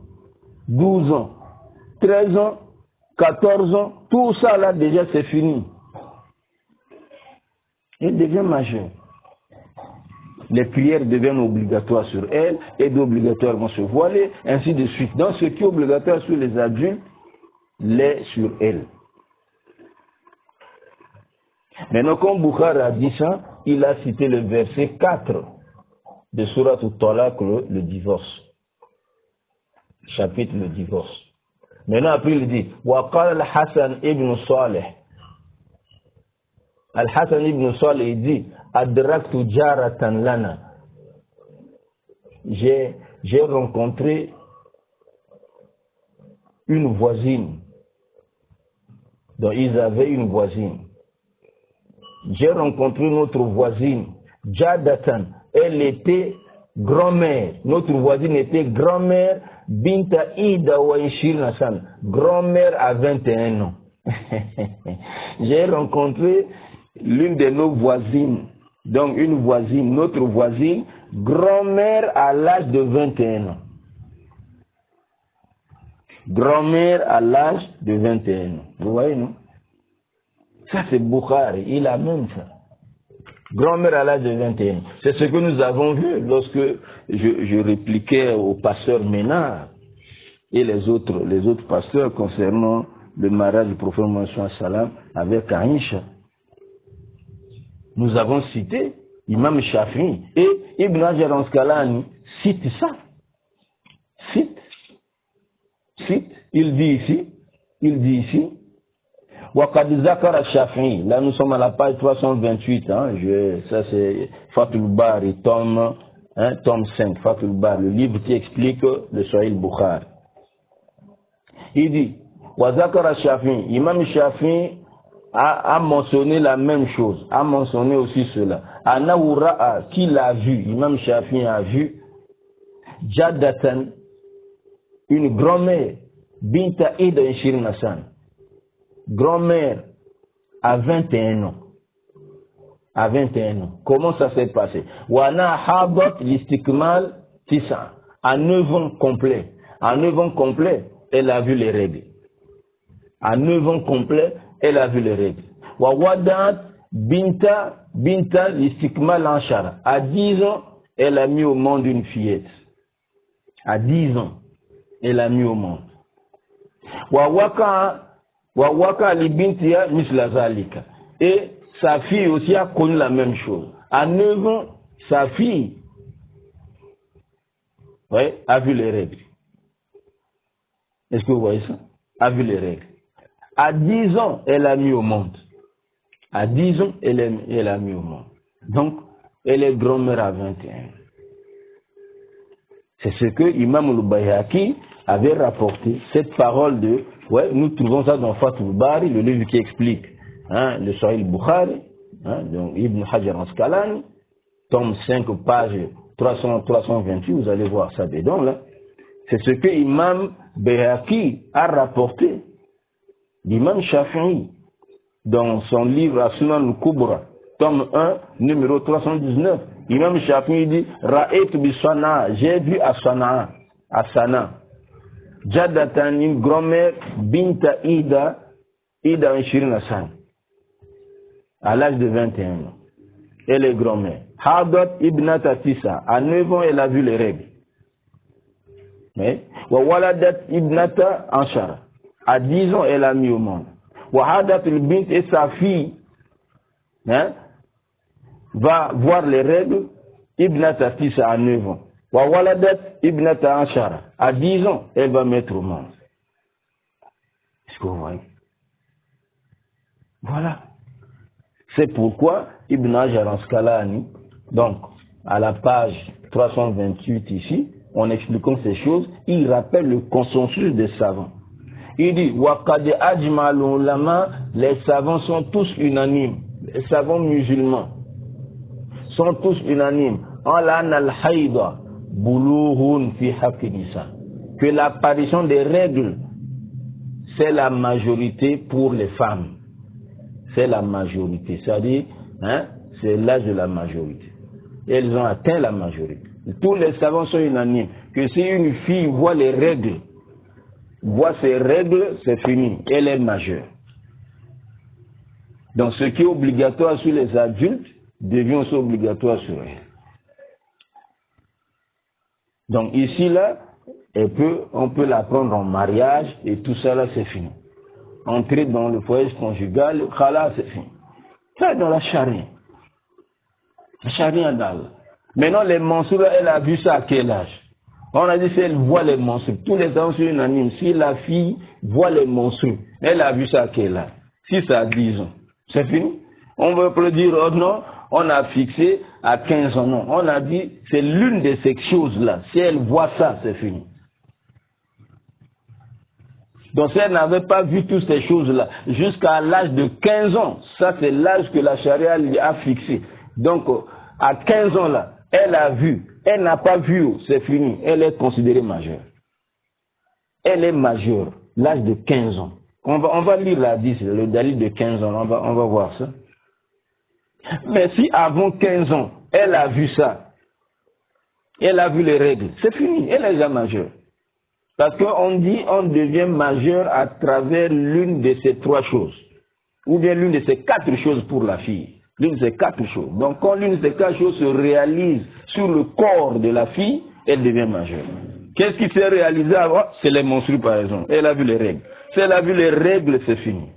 12 ans, 13 ans, 14 ans, tout ça là déjà c'est fini. Elle devient majeure. Les prières deviennent obligatoires sur elle, et d'obligatoirement se voiler, ainsi de suite. Donc ce qui est obligatoire sur les adultes, l'est sur elle. Maintenant, comme Bukhari a dit ça, il a cité le verset 4 de Surat Al-Talaq, le divorce. Chapitre le divorce. Maintenant, après, il dit Waqal al-Hassan ibn Saleh. Al-Hassan ibn Saleh, il dit Adraktu jaratan lana. J'ai rencontré une voisine. Donc, ils avaient une voisine. J'ai rencontré notre voisine, Jadatan. Elle était grand-mère. Notre voisine était grand-mère, Binta Ida wa Ishirna San. Grand-mère à 21 ans. J'ai rencontré l'une de nos voisines. Donc une voisine, notre voisine, grand-mère à l'âge de 21 ans. Grand-mère à l'âge de 21 ans. Vous voyez, non? Ça, c'est Bukhari. Il a même ça. Grand-mère à l'âge de 21 ans. C'est ce que nous avons vu lorsque je répliquais au pasteur Ménard et les autres pasteurs concernant le mariage du prophète Mohammed sallam avec Aïcha. Nous avons cité Imam Shafi'i et Ibn Hajar al-Asqalani cite ça. Cite. Il dit ici, Waqad zakara Shafi'i. Là, nous sommes à la page 328. Ça, c'est Fathul Bari, tome 5, Fathul Bari, le livre qui explique le Sahih Bukhari. Il dit, Wa zakara Shafi'i. Imam Shafi'i a mentionné la même chose, a mentionné aussi cela. Anahu ra'a, qui l'a vu, Imam Shafi'i a vu, Jaddatan, une grand-mère, Binta Ida Ishirna San, grand-mère à 21 ans. à 21 ans. Comment ça s'est passé? Wana hadat l'istikmal tisa. À 9 ans complet. À 9 ans complet, elle a vu les règles. À 9 ans complet, elle a vu les règles. Wa wadat binta l'istikmal anshara. À 10 ans, elle a mis au monde une fillette. À 10 ans, elle a mis au monde. Wa waka li bintia misla zalika. Et sa fille aussi a connu la même chose. À 9 ans, sa fille a vu les règles. Est-ce que vous voyez ça? A vu les règles. À 10 ans, elle a mis au monde. À 10 ans, elle a mis au monde. Donc, elle est grand-mère à 21. C'est ce que Imam al-Bayhaqi avait rapporté, cette parole de... Ouais, nous trouvons ça dans Fathul Bari, le livre qui explique le Sahih Bukhari, donc Ibn Hajar Asqalani, tome 5, page 328, vous allez voir ça dedans là. C'est ce que Imam Bayhaqi a rapporté d'Imam Shafi'i dans son livre As-Sunan al-Kubra, tome 1, numéro 319. Imam Shafi'i dit Ra'aytu bi Sana'a, j'ai vu à Sana'a, Jaddatan, une grand-mère, Binta Ida Ishirina San, à l'âge de 21 ans. Elle est grand-mère. Hadat Ibnata Tisa, à 9 ans, elle a vu les règles. Wa Waladat Ibnata Anshara, à 10 ans, elle a mis au monde. Wa Hadat al-Bint, et sa fille va voir les règles, Ibnata Tisa, à 9 ans. Wa Waladat Ibnata Anshara, à 10 ans, elle va mettre au monde. Est-ce que vous voyez? Voilà. C'est pourquoi Ibn Hajar Asqalani, donc à la page 328 ici, en expliquant ces choses, il rappelle le consensus des savants. Il dit Waqad ajma'al ulama, les savants sont tous unanimes, les savants musulmans sont tous unanimes. Que l'apparition des règles, c'est la majorité pour les femmes. C'est la majorité, c'est-à-dire, c'est l'âge de la majorité. Elles ont atteint la majorité. Tous les savants sont unanimes que si une fille voit les règles, voit ses règles, c'est fini, elle est majeure. Donc ce qui est obligatoire sur les adultes devient aussi obligatoire sur elle. Donc ici, là, on peut la prendre en mariage et tout ça là, c'est fini. Entrer dans le foyer conjugal, khala, c'est fini. Ça dans la charia. La charia d'Allah. Maintenant, les menstrues, elle a vu ça à quel âge? On a dit si elle voit les menstrues. Tous les gens sont unanimes. Si la fille voit les menstrues, elle a vu ça à quel âge? Si ça a 10 ans, c'est fini. On veut plus dire, oh non, on a fixé à 15 ans. Non, on a dit, c'est l'une de ces choses-là. Si elle voit ça, c'est fini. Donc si elle n'avait pas vu toutes ces choses-là, jusqu'à l'âge de 15 ans, ça c'est l'âge que la charia lui a fixé. Donc à 15 ans là, elle a vu, elle n'a pas vu, c'est fini, elle est considérée majeure. Elle est majeure, l'âge de 15 ans. On va lire la 10, le dalil de 15 ans, on va voir ça. Mais si avant 15 ans, elle a vu ça, elle a vu les règles, c'est fini, elle est déjà majeure. Parce qu'on dit on devient majeur à travers l'une de ces 3 choses. Ou bien l'une de ces 4 choses pour la fille. L'une de ces 4 choses. Donc quand l'une de ces 4 choses se réalise sur le corps de la fille, elle devient majeure. Qu'est-ce qui s'est réalisé avant? C'est les menstrues par exemple. Elle a vu les règles. Si elle a vu les règles, c'est fini.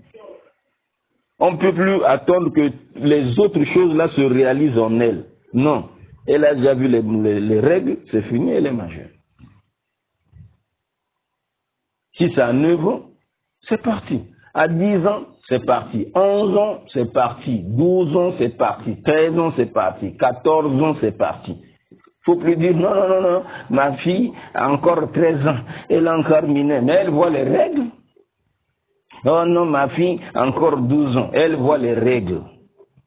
On ne peut plus attendre que les autres choses là se réalisent en elle. Non. Elle a déjà vu les règles, c'est fini, elle est majeure. Si c'est à 9 ans, c'est parti. À 10 ans, c'est parti. 11 ans, c'est parti. 12 ans, c'est parti. 13 ans, c'est parti. 14 ans, c'est parti. Il ne faut plus dire non, ma fille a encore 13 ans. Elle est encore mineure. Mais elle voit les règles. Oh non, ma fille a encore 12 ans. Elle voit les règles.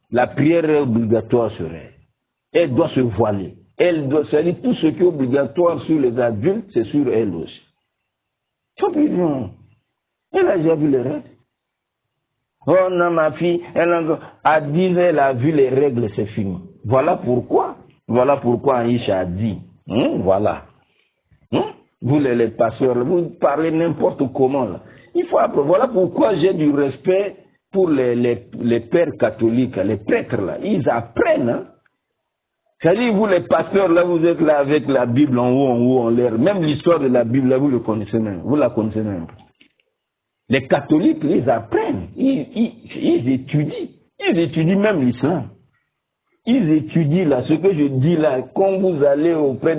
La prière est obligatoire sur elle. Elle doit se voiler. Elle doit, c'est-à-dire tout ce qui est obligatoire sur les adultes, c'est sur elle aussi. Elle a déjà vu les règles. Oh non, ma fille, à 10 ans, elle a vu les règles, c'est fini. Voilà pourquoi Aïcha a dit, voilà. Vous les pasteurs, vous parlez n'importe comment là. Il faut apprendre. Voilà pourquoi j'ai du respect pour les pères catholiques, les prêtres là. Ils apprennent. Hein. C'est-à-dire, vous les pasteurs là, vous êtes là avec la Bible en haut, en l'air. Même l'histoire de la Bible là, vous le connaissez même. Vous la connaissez même. Les catholiques, ils apprennent. Ils étudient. Ils étudient même l'islam. Ils étudient là, ce que je dis là, quand vous allez auprès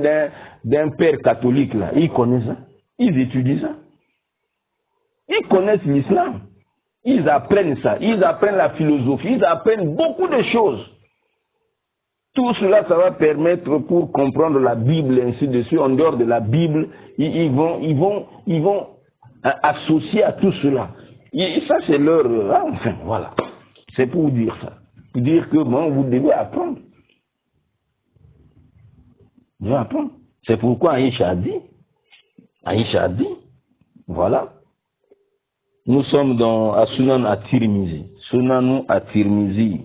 d'un père catholique là, ils connaissent ça. Ils étudient ça. Ils connaissent l'islam. Ils apprennent ça. Ils apprennent la philosophie. Ils apprennent beaucoup de choses. Tout cela, ça va permettre pour comprendre la Bible et ainsi de suite. En dehors de la Bible, ils vont associer à tout cela. Et ça, c'est leur... enfin, voilà. C'est pour vous dire ça. Pour dire que bon, vous devez apprendre. Vous devez apprendre. C'est pourquoi Aïcha a dit, voilà. Nous sommes à Sunan at-Tirmizi. Sunan at-Tirmizi.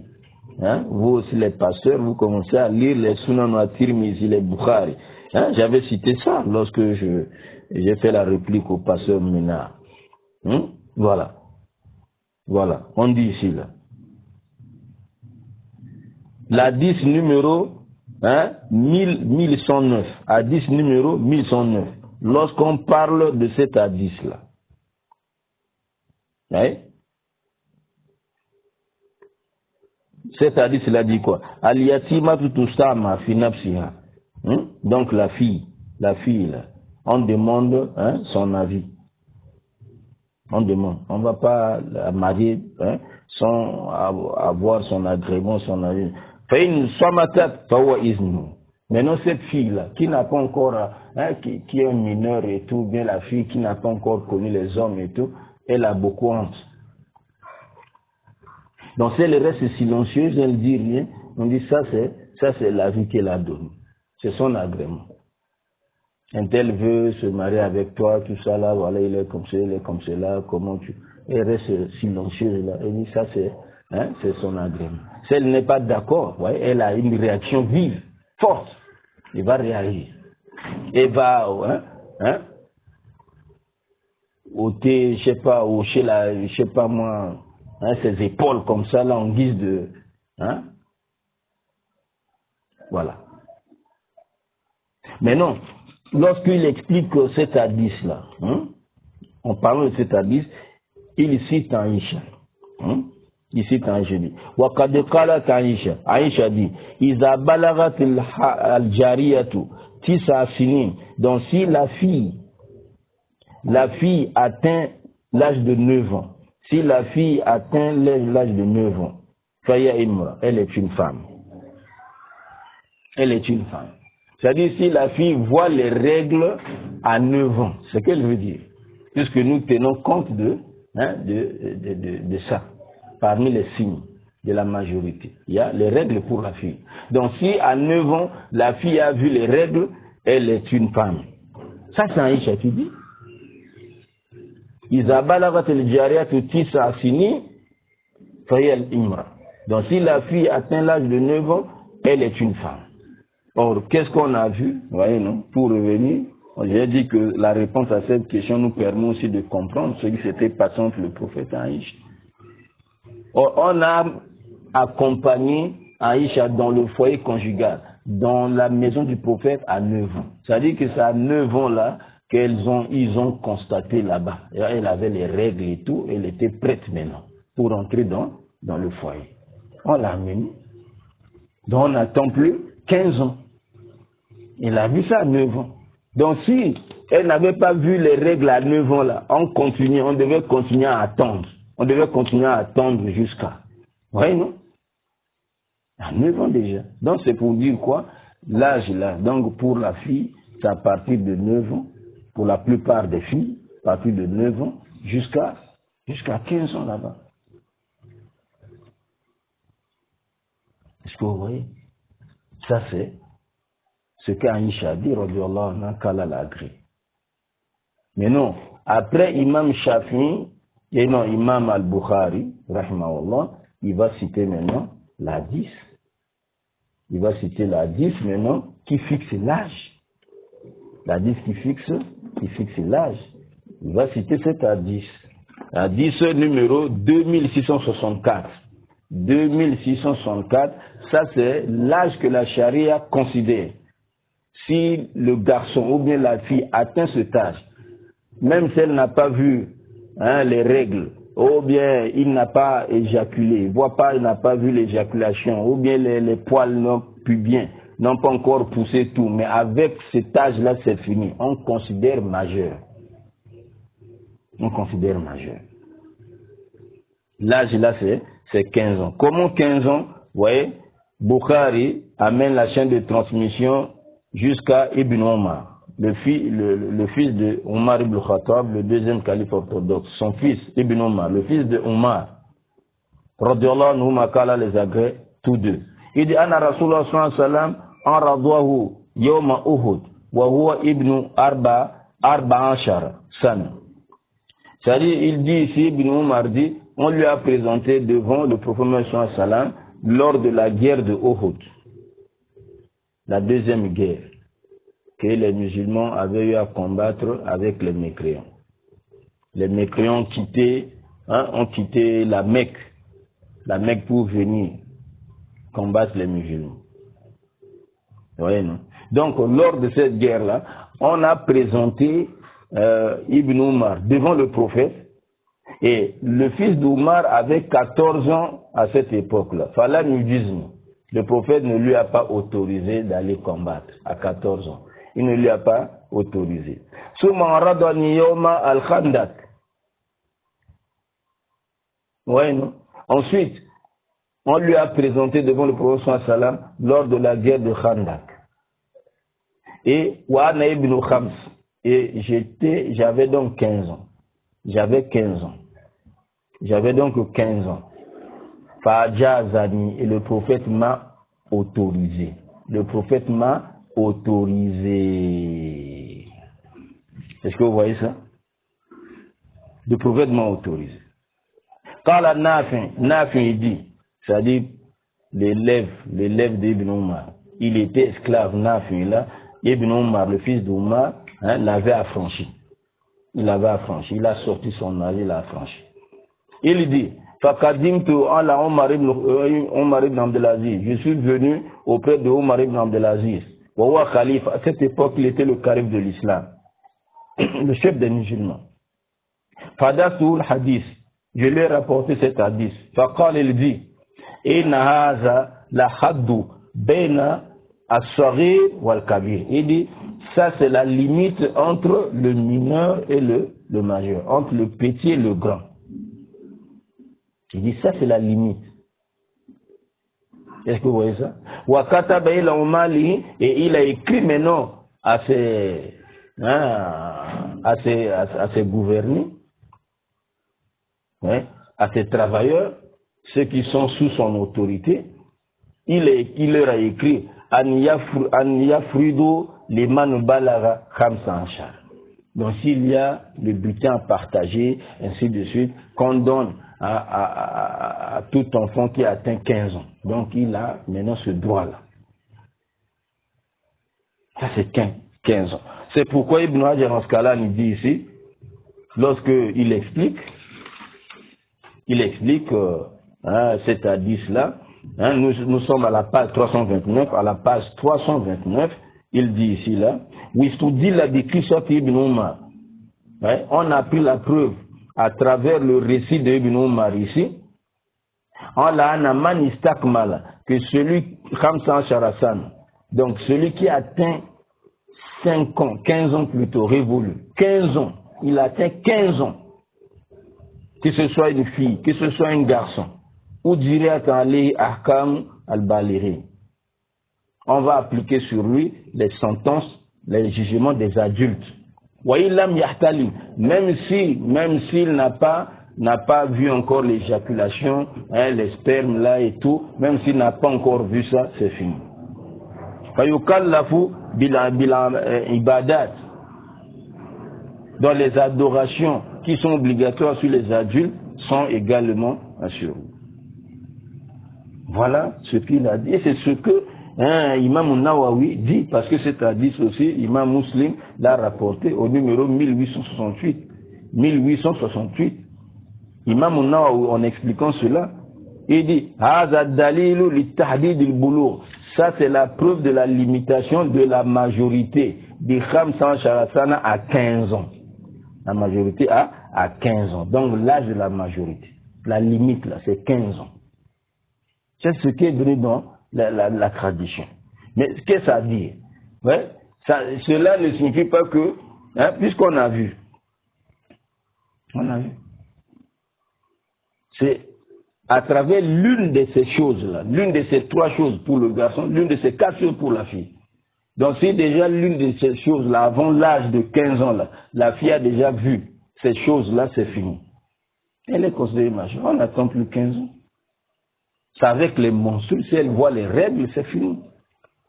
Hein? Vous aussi les pasteurs, vous commencez à lire les Sunan at-Tirmizi, les Bukhari. Hein? J'avais cité ça lorsque j'ai fait la réplique au pasteur Ménard. Voilà. Voilà. On dit ici là. La 10 numéro 1109. Hadith numéro 1109. Lorsqu'on parle de cet hadith là. Ouais. Cet hadith là dit quoi? Al-yatima tutustama fi nafsiha. Donc la fille là, on demande son avis. On demande. On ne va pas la marier sans avoir son agrément, son avis. Maintenant, cette fille-là, qui n'a pas encore, qui est mineure et tout, bien la fille qui n'a pas encore connu les hommes et tout, elle a beaucoup honte. Donc, si elle reste silencieuse, elle ne dit rien, on dit ça c'est la vie qu'elle a donnée. C'est son agrément. Un tel veut se marier avec toi, tout ça là, voilà, il est comme ça, il est comme cela, comment tu... Elle reste silencieuse là, elle dit ça c'est son agrément. Si elle n'est pas d'accord, ouais, elle a une réaction vive, forte, elle va réagir. Elle va, ôter, je sais pas, hocher je sais pas moi, ses épaules comme ça là en guise de, voilà. Mais non, lorsqu'il explique cet hadith là, en parlant de cet hadith, il cite Aïcha. Il cite Aïcha. Wa qad qalat Aïcha. Aïcha dit, Iza balagat al-jariyatu tisa sinin. Donc si la fille atteint l'âge de 9 ans, si la fille atteint l'âge de 9 ans, Faya Imra, elle est une femme. Elle est une femme. C'est-à-dire si la fille voit les règles à 9 ans, c'est ce qu'elle veut dire. Puisque nous tenons compte de ça. Parmi les signes de la majorité, il y a les règles pour la fille. Donc si à 9 ans, la fille a vu les règles, elle est une femme. Ça c'est Aïcha qui dit. Iza balagat al-jariyatu tisa sinin faya al-imra. Donc si la fille atteint l'âge de 9 ans, elle est une femme. Or, qu'est-ce qu'on a vu? Voyez, non? Pour revenir, j'ai dit que la réponse à cette question nous permet aussi de comprendre ce qui s'était passé entre le prophète et Aïcha. Or, on a accompagné Aïcha dans le foyer conjugal, dans la maison du prophète à 9 ans. C'est-à-dire que c'est à 9 ans là qu'ils ont constaté là-bas. Elle avait les règles et tout, elle était prête maintenant pour entrer dans le foyer. On l'a amenée. Donc on n'attend plus 15 ans. Elle a vu ça à 9 ans. Donc si elle n'avait pas vu les règles à 9 ans là, on devait continuer à attendre. On devait continuer à attendre jusqu'à. Vous voyez, non? À 9 ans déjà. Donc c'est pour dire quoi? L'âge là, donc pour la fille, c'est à partir de 9 ans. Pour la plupart des filles, à partir de 9 ans jusqu'à 15 ans là-bas. Est-ce que vous voyez? Ça c'est ce qu'Aïcha a dit, radiyallahu anha, qu'Allah l'a agréé. Mais non, après Imam Shafi'i, Et non, Imam al-Bukhari, rahimahullah, il va citer maintenant la 10. Il va citer la 10 maintenant qui fixe l'âge. La 10 qui fixe l'âge. Il va citer cette hadith. Hadith numéro 2664. 2664, ça c'est l'âge que la charia considère. Si le garçon ou bien la fille atteint cet âge, même si elle n'a pas vu les règles, ou bien il n'a pas éjaculé, il n'a pas vu l'éjaculation, ou bien les poils non pubiens n'ont pas encore poussé tout, mais avec cet âge-là, c'est fini. On considère majeur. On considère majeur. L'âge là, c'est 15 ans. Comment 15 ans? Vous voyez, Bukhari amène la chaîne de transmission jusqu'à Ibn Omar, le fils de Omar ibn Khattab, le deuxième calife orthodoxe. Son fils, Ibn Omar, le fils de Omar, radiyallahu anhu makala les agrès, tous deux. Il dit, Anna Rasulullah sallallahu alayhi wa sallam, en radwahu yawma Uhud, wa huwa ibn arba ashar san. C'est-à-dire, il dit ici, Ibn Omar dit, on lui a présenté devant le prophète sallallahu alayhi wa sallam lors de la guerre de Uhud, la deuxième guerre que les musulmans avaient eu à combattre avec les mécréants. Les mécréants ont quitté la Mecque pour venir combattre les musulmans. Vous voyez, non? Donc, lors de cette guerre-là, on a présenté Ibn Omar devant le prophète, et le fils d'Omar avait 14 ans à cette époque-là. Fala nudisme. Le prophète ne lui a pas autorisé d'aller combattre à 14 ans. Il ne lui a pas autorisé. Ouais, non? Ensuite, on lui a présenté devant le prophète sallam lors de la guerre de Khandak. Et Wa'ana ibn Khams. Et j'avais donc 15 ans. J'avais 15 ans. J'avais donc 15 ans. Fa'ajazani, et le prophète m'a autorisé. Le prophète m'a autorisé. Est-ce que vous voyez ça? Le prophète m'a autorisé. Quand la Nafi il dit, c'est-à-dire l'élève d'Ibn Omar, il était esclave Nafi là, Ibn Omar, le fils d'Omar, l'avait affranchi. Il l'avait affranchi, il a sorti son âge, il l'a affranchi. Il dit, Fakadimtu ala Omar ibn Abdelaziz. Je suis venu auprès de Omar ibn Abdelaziz. Wawa Khalif, à cette époque, il était le calife de l'islam, le chef des musulmans. Fadatul hadith, je lui ai rapporté cet hadith. Fakal, il dit, Inna haza la haddu baina as-saghir wal kabir. Il dit, ça c'est la limite entre le mineur et le majeur, entre le petit et le grand. Il dit, ça c'est la limite. Est-ce que vous voyez ça? Et il a écrit maintenant à ses gouvernés, à ses travailleurs, ceux qui sont sous son autorité. Il leur a écrit Aniya Frudo Liman Balaga Khamsa Anshar. Donc s'il y a le butin à partager, ainsi de suite, qu'on donne à tout enfant qui atteint 15 ans. Donc il a maintenant ce droit-là. Ça c'est 15 ans. C'est pourquoi Ibn Hajar en ce cas-là nous dit ici, lorsqu'il explique cet hadith-là, nous sommes à la page 329, à la page 329, il dit ici là, on a pris la preuve à travers le récit de Ibn Omar ici, que celui, donc celui qui atteint 5 ans, 15 ans plutôt, révolu, 15 ans, il atteint 15 ans, que ce soit une fille, que ce soit un garçon, ou dirait ahkam al-balighi. On va appliquer sur lui les sentences, les jugements des adultes. Même s'il n'a pas vu encore l'éjaculation, les spermes là et tout, même s'il n'a pas encore vu ça, c'est fini. Ibadat, dans les adorations qui sont obligatoires sur les adultes sont également assurés. Voilà ce qu'il a dit. Et c'est ce que Imam Nawawi dit, parce que cet hadith aussi, Imam Muslim l'a rapporté au numéro 1868. 1868. Imam Nawawi, en expliquant cela, il dit ça c'est la preuve de la limitation de la majorité des Khamsan Sharasana à 15 ans. La majorité à 15 ans. Donc l'âge de la majorité. La limite là, c'est 15 ans. C'est ce qui est donné dans la tradition. Mais qu'est-ce que ça veut dire? Ouais, cela ne signifie pas que, puisqu'on a vu, c'est à travers l'une de ces choses-là, l'une de ces trois choses pour le garçon, l'une de ces quatre choses pour la fille. Donc si déjà l'une de ces choses-là, avant l'âge de 15 ans, là, la fille a déjà vu ces choses-là, c'est fini. Elle est considérée majeure. On n'attend plus 15 ans. C'est avec les menstrues, si elle voit les règles, c'est fini.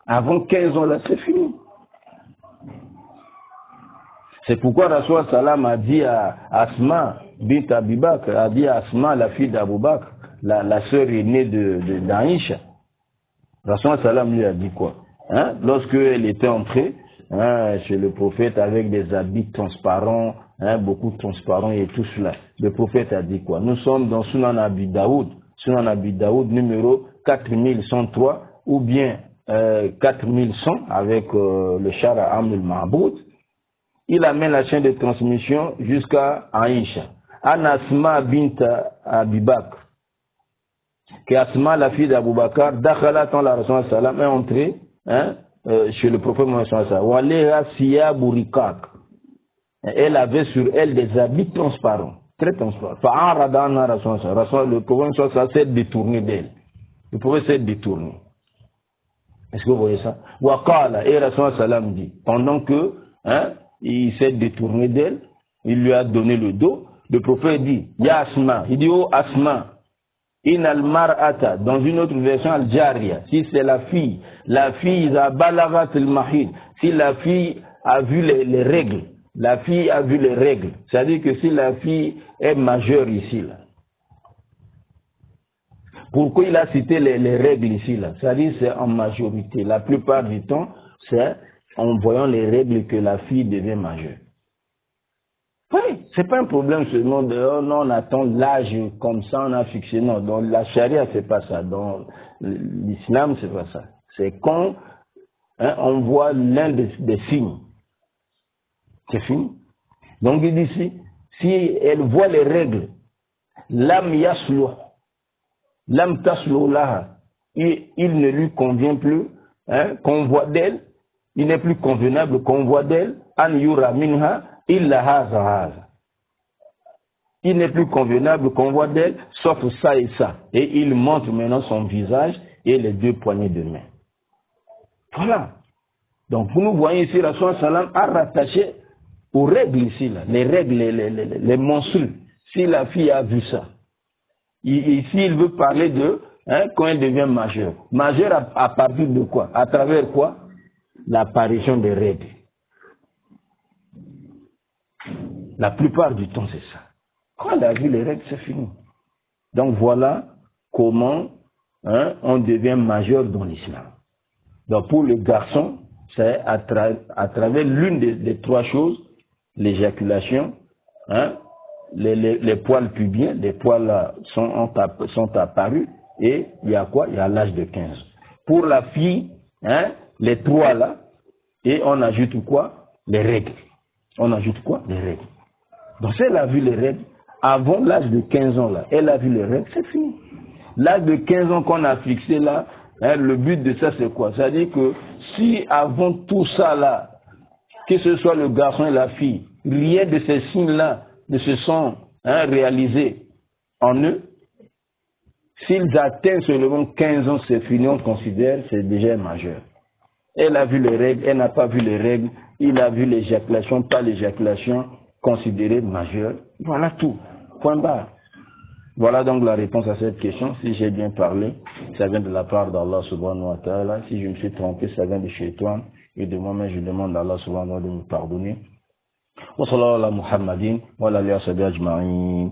Avant 15 ans, là, c'est fini. C'est pourquoi Rasoul Salam a dit à Asma bint Abi Bakr, a dit à Asma, la fille d'Abou Bakr, la sœur aînée d'Aïcha. Rasoul Salam lui a dit quoi? Lorsqu'elle était entrée chez le prophète avec des habits transparents, beaucoup transparents et tout cela, le prophète a dit quoi? Nous sommes dans Sunan Abi Daoud numéro 4103 ou bien 4100 avec le Shara Amul Ma'boud. Il amène la chaîne de transmission jusqu'à Aïcha. Asma bint Abi Bakr, que Asma, la fille d'Abou Bakr, dakhalat la Rasul sallam, est entrée chez le prophète Mohammed sallam. Elle avait sur elle des habits transparents, très transparents. Le prophète sallam s'est détourné d'elle. Le prophète s'est détourné. Est-ce que vous voyez ça? Waqala, et Rasul sallam dit, pendant que il s'est détourné d'elle, il lui a donné le dos. Le prophète dit, Ya Asma, il dit, oh Asma, Inal mar'ata, dans une autre version, Al-Jariya, si c'est la fille, iza balagat al-mahid, si la fille a vu les règles, la fille a vu les règles, c'est-à-dire que si la fille est majeure ici, là. Pourquoi il a cité les règles ici, là? C'est-à-dire c'est en majorité. La plupart du temps, c'est en voyant les règles que la fille devient majeure. Oui, c'est pas un problème seulement de non, on attend l'âge comme ça, on a fixé. Non, dans la charia, c'est pas ça. Dans l'islam, c'est pas ça. C'est quand on voit l'un des signes. C'est fini. Donc il dit ici, si elle voit les règles, lam yaslu, lam taslu laha, il ne lui convient plus qu'on voit d'elle. Il n'est plus convenable qu'on voit d'elle, an yura minha illa haza haza. Il n'est plus convenable qu'on voit d'elle, sauf ça et ça. Et il montre maintenant son visage et les deux poignées de main. Voilà. Donc, vous nous voyez ici, Rasoul Salam a rattaché aux règles ici, là, les règles, les menstrues. Si la fille a vu ça. Ici, il veut parler de quand elle devient majeure. Majeure à partir de quoi? À travers quoi? L'apparition des règles. La plupart du temps, c'est ça. Quand elle a vu les règles, c'est fini. Donc voilà comment on devient majeur dans l'islam. Donc pour le garçon, c'est à travers l'une des trois choses, l'éjaculation, les poils pubiens, les poils là sont apparus, et il y a quoi? Il y a l'âge de 15. Pour la fille, les trois là, et on ajoute quoi? Les règles. On ajoute quoi? Les règles. Donc si elle a vu les règles, avant l'âge de 15 ans là, elle a vu les règles, c'est fini. L'âge de 15 ans qu'on a fixé là, le but de ça c'est quoi? C'est-à-dire que si avant tout ça là, que ce soit le garçon et la fille, rien de ces signes là ne se sont réalisés en eux, s'ils atteignent seulement 15 ans, c'est fini, on considère c'est déjà majeur. Elle a vu les règles, elle n'a pas vu les règles, il a vu l'éjaculation, pas l'éjaculation, considérée majeure. Voilà tout. Point barre. Voilà donc la réponse à cette question. Si j'ai bien parlé, ça vient de la part d'Allah subhanahu wa ta'ala. Si je me suis trompé, ça vient de chez toi. Et de moi-même, je demande à Allah subhanahu wa ta'ala de me pardonner. wa sallallahu ala Muhammadin wa ala alihi wa sahbihi ajma'in.